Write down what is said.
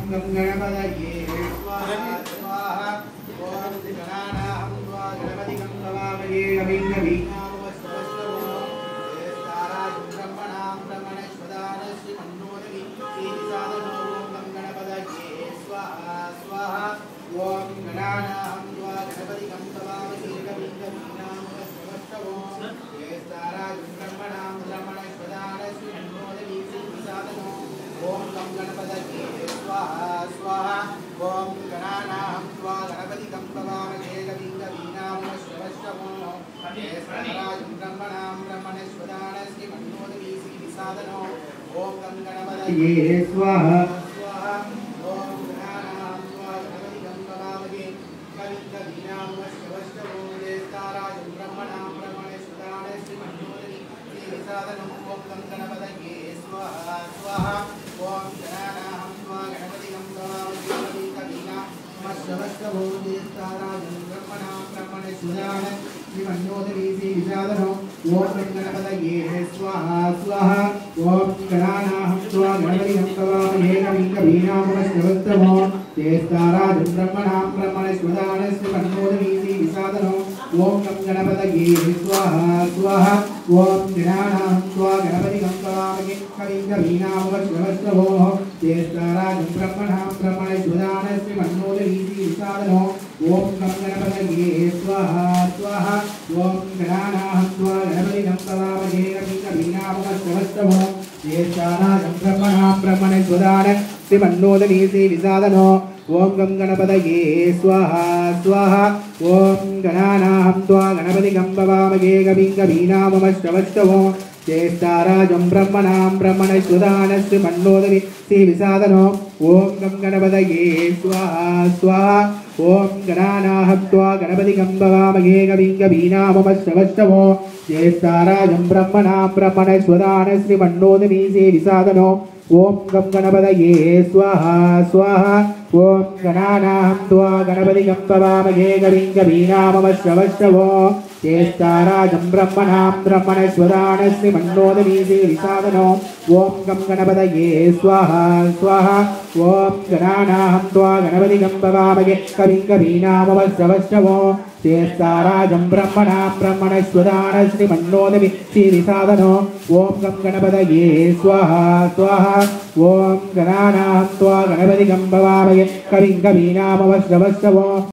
गं गणपतये स्वाहा स्वाहा ओम गणानाहं त्वा गणपतिं भवामहे कविं कवीनामुपस्थितम् ताराजुं ब्रह्मणां ब्रह्मणस्पदानश्री मन्नोदवी ईशादनो गं गणपतये स्वाहा स्वाहा ओम गणानाहं त्वा गणपतिं भवामहे कविं कवीनामुपस्थितम् ताराजुं ब्रह्मणां ब्रह्मणस्पदानश्री मन्नोदवी ईशादनो ओम गं गणपतये स्वाहा स्वाहा ओम गणानाहं त्वा गणपतिं भवामहे कविं कवीनामुपस्थितम् ताराजुं ब्रह्मणां ब्रह्मणस्पदानश्री मन्नोदवी ईशादनो ओम गं गणपतये स्वाहा स्वाहा ओम गणानाहं त्वा गणपतिं भवामहे कविं कवीनामुपस्थितम् ताराजुं ब्रह्मणां ब्रह्मणस्पदानश्री मन्नोदवी ईशादनो ओम गं गणपतये स्वाहा स्वाहा ओम गणानाहं त्वा गणपतिं भवामहे कविं कवीनामुपस्थितम् ताराजुं ब्रह्मणां ब्रह्मणस्पदानश्री मन्नोदवी ईशादनो ओम गं गणपतये स्वाहा स्वाहा ओम गणानाहं त्वा गणपतिं भवामहे कविं कवीनामुपस्थितम् ताराजुं ब्रह्मणां ब्रह्मणस्पदानश्री मन्नोदवी ईशादनो ओम गं गणपतये स्वाहा स्वाहा ओम गणानाहं त्वा गणपतिं भवामहे कविं कवीनामुपस्थितम् ताराजुं ब्रह्मणां ब्रह्मणस्पदानश्री मन्नोदवी ईशादनो ओम गं गणपतये स्वाहा स्वाहा ओम गणानाहं त्वा गणपतिं भवामहे कविं कवीनामुपस्थितम् ताराजुं ब्रह्मणां ब्रह्मणस्पदानश्री मन्नोदवी ईशादनो ओम गं गणपतये स्वाहा स्वाहा ओम गणानाहं त्वा गणपतिं भवामहे कविं कवीनामुपस्थितम् ताराजुं ब्रह्मणां ब्रह्मणस्पदानश्री मन्नोदवी ईशादनो ओम गं गणपतये स्वाहा स्वाहा ओम गणानाहं त्वा गणपतिं भवामहे कविं कवीनामुपस्थितम् ताराजुं ब्रह्मणां ब्रह्मणस्पदानश्री मन्नोदवी ईशादनो ओम गं गणपतये स्वाहा स्वाहा ओम गणानाहं त्वा गणपतिं भवामहे कविं कवीनामुपस्थितम् ताराजुं ब्रह्मणां ब्रह्मणस्पदानश्री मन्नोदवी ईशादनो ओम गं गणपतये स्वाहा स्वाहा ओम गणानाहं त्वा गणपतिं भवामहे कविं कवीनामुपस्थितम् ताराजुं ब्रह्मणां ब्रह्मणस्पदानश्री मन्नोदवी ईशादनो ओम गं गणपतये स्वाहा स्वाहा ओम गणानाहं त्वा गणपतिं भवामहे कविं कवीनामुपस्थितम्